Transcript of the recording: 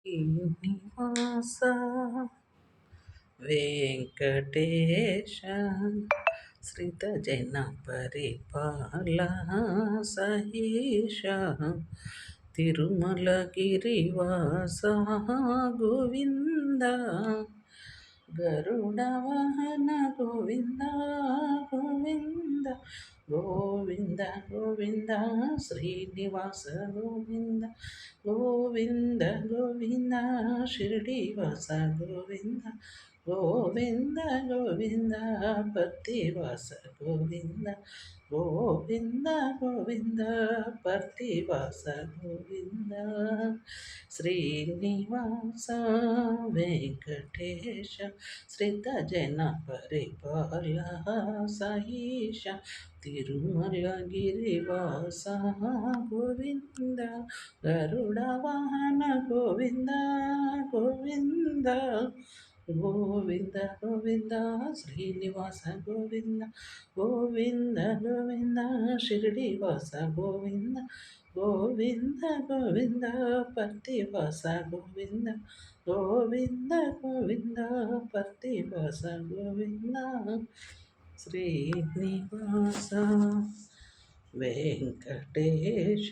శ్రీనివాస వెంకటేశ శ్రితజన పరిపాల సహీశ తిరుమలగిరివాస గోవింద గరుడవాహన గోవింద గోవింద గోవింద గోవింద శ్రీనివాస గోవింద గోవింద గోవింద షిరిడివాస గోవింద గోవింద గోవింద పర్తివాస గోవింద గోవింద గోవింద పర్తివాస గోవింద శ్రీనివాస వెంకటేశ శ్రితజన పరిపాల సహీశ తిరుమలగిరివాస గోవింద గరుడ వాహన గోవింద గోవింద గోవింద గోవింద శ్రీనివాస గోవింద గోవింద గోవింద షిరిడివాస గోవింద గోవింద గోవింద పర్తివాస గోవింద గోవింద గోవింద పర్తివాస గోవింద శ్రీనివాస వెంకటేశ